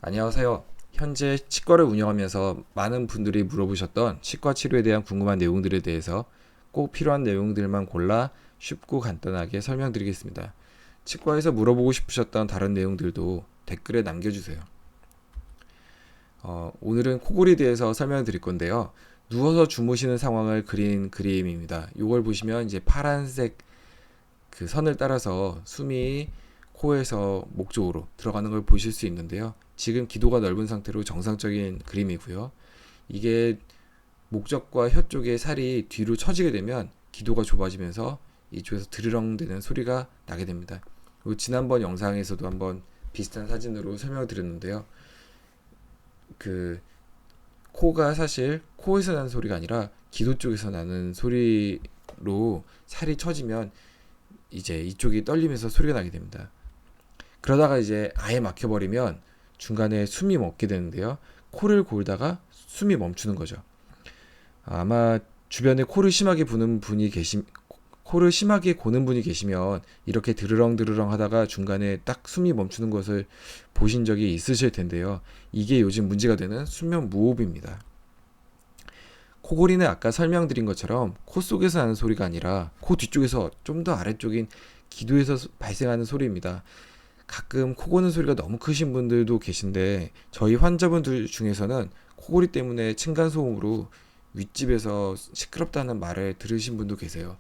안녕하세요. 현재 치과를 운영하면서 많은 분들이 물어보셨던 치과 치료에 대한 궁금한 내용들에 대해서 꼭 필요한 내용들만 골라 쉽고 간단하게 설명드리겠습니다. 치과에서 물어보고 싶으셨던 다른 내용들도 댓글에 남겨주세요. 오늘은 코골이에 대해서 설명드릴 건데요. 누워서 주무시는 상황을 그린 그림입니다. 이걸 보시면 이제 파란색 그 선을 따라서 숨이 코에서 목 쪽으로 들어가는 걸 보실 수 있는데요. 지금 기도가 넓은 상태로 정상적인 그림이고요. 이게 목젖과 혀 쪽에 살이 뒤로 처지게 되면 기도가 좁아지면서 이쪽에서 드르렁 되는 소리가 나게 됩니다. 그리고 지난번 영상에서도 한번 비슷한 사진으로 설명을 드렸는데요. 그 코가 사실 코에서 나는 소리가 아니라 기도 쪽에서 나는 소리로 살이 처지면 이제 이쪽이 떨리면서 소리가 나게 됩니다. 그러다가 이제 아예 막혀버리면 중간에 숨이 멎게 되는데요. 코를 골다가 숨이 멈추는 거죠. 아마 주변에 코를 심하게 고는 분이 계시면 이렇게 드르렁 드르렁 하다가 중간에 딱 숨이 멈추는 것을 보신 적이 있으실 텐데요. 이게 요즘 문제가 되는 수면 무호흡입니다. 코골이는 아까 설명드린 것처럼 코 속에서 나는 소리가 아니라 코 뒤쪽에서 좀 더 아래쪽인 기도에서 발생하는 소리입니다. 가끔 코 고는 소리가 너무 크신 분들도 계신데 저희 환자분들 중에서는 코골이 때문에 층간소음으로 윗집에서 시끄럽다는 말을 들으신 분도 계세요.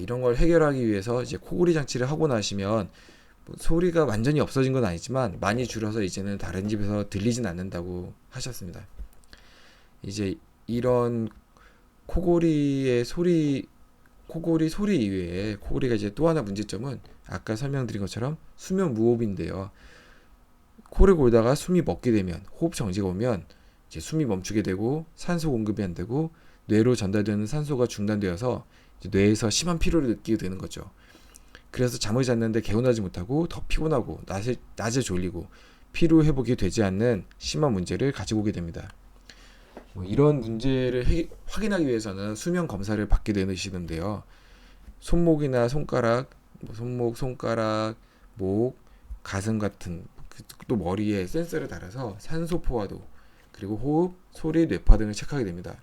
이런 걸 해결하기 위해서 이제 코골이 장치를 하고 나시면 뭐 소리가 완전히 없어진 건 아니지만 많이 줄어서 이제는 다른 집에서 들리진 않는다고 하셨습니다. 이제 이런 코골이의 소리 코골이 소리 이외에 코골이가 이제 또 하나 문제점은 아까 설명드린 것처럼 수면 무호흡인데요. 코를 골다가 숨이 멎게 되면 호흡 정지가 오면 이제 숨이 멈추게 되고 산소 공급이 안 되고 뇌로 전달되는 산소가 중단되어서 이제 뇌에서 심한 피로를 느끼게 되는 거죠. 그래서 잠을 잤는데 개운하지 못하고 더 피곤하고 낮에 졸리고 피로 회복이 되지 않는 심한 문제를 가지고 오게 됩니다. 이런 문제를 확인하기 위해서는 수면 검사를 받게 되시는데요. 손목이나 손가락, 손목, 손가락, 목, 가슴 같은 또 머리에 센서를 달아서 산소 포화도 그리고 호흡, 소리, 뇌파 등을 체크하게 됩니다.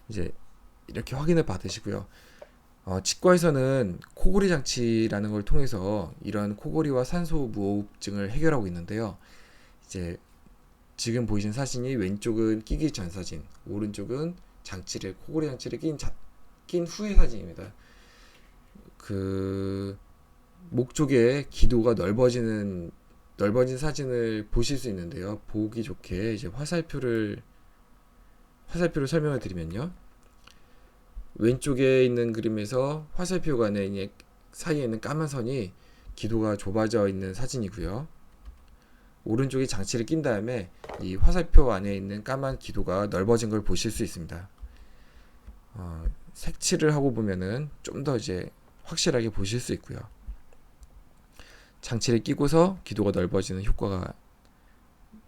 이제 이렇게 확인을 받으시고요. 치과에서는 코골이 장치라는 걸 통해서 이런 코골이와 산소 무호흡증을 해결하고 있는데요. 이제 지금 보이신 사진이 왼쪽은 끼기 전 사진, 오른쪽은 코골이 장치를 낀 후의 사진입니다. 목 쪽에 기도가 넓어진 사진을 보실 수 있는데요. 보기 좋게 이제 화살표를 설명을 드리면요. 왼쪽에 있는 그림에서 화살표 안에 사이에 있는 까만 선이 기도가 좁아져 있는 사진이고요. 오른쪽에 장치를 낀 다음에 이 화살표 안에 있는 까만 기도가 넓어진 걸 보실 수 있습니다. 색칠을 하고 보면은 좀 더 이제 확실하게 보실 수 있고요. 장치를 끼고서 기도가 넓어지는 효과가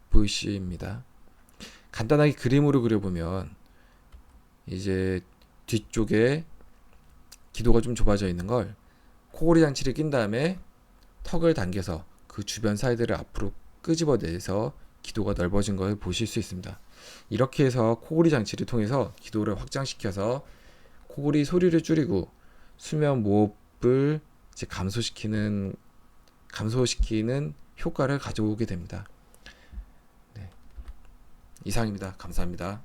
보이십니다. 간단하게 그림으로 그려보면 이제 뒤쪽에 기도가 좀 좁아져 있는 걸 코골이 장치를 낀 다음에 턱을 당겨서 그 주변 사이드를 앞으로 끄집어내서 기도가 넓어진 걸 보실 수 있습니다. 이렇게 해서 코골이 장치를 통해서 기도를 확장시켜서 코골이 소리를 줄이고 수면 무호흡을 이제 감소시키는 효과를 가져오게 됩니다. 네, 이상입니다. 감사합니다.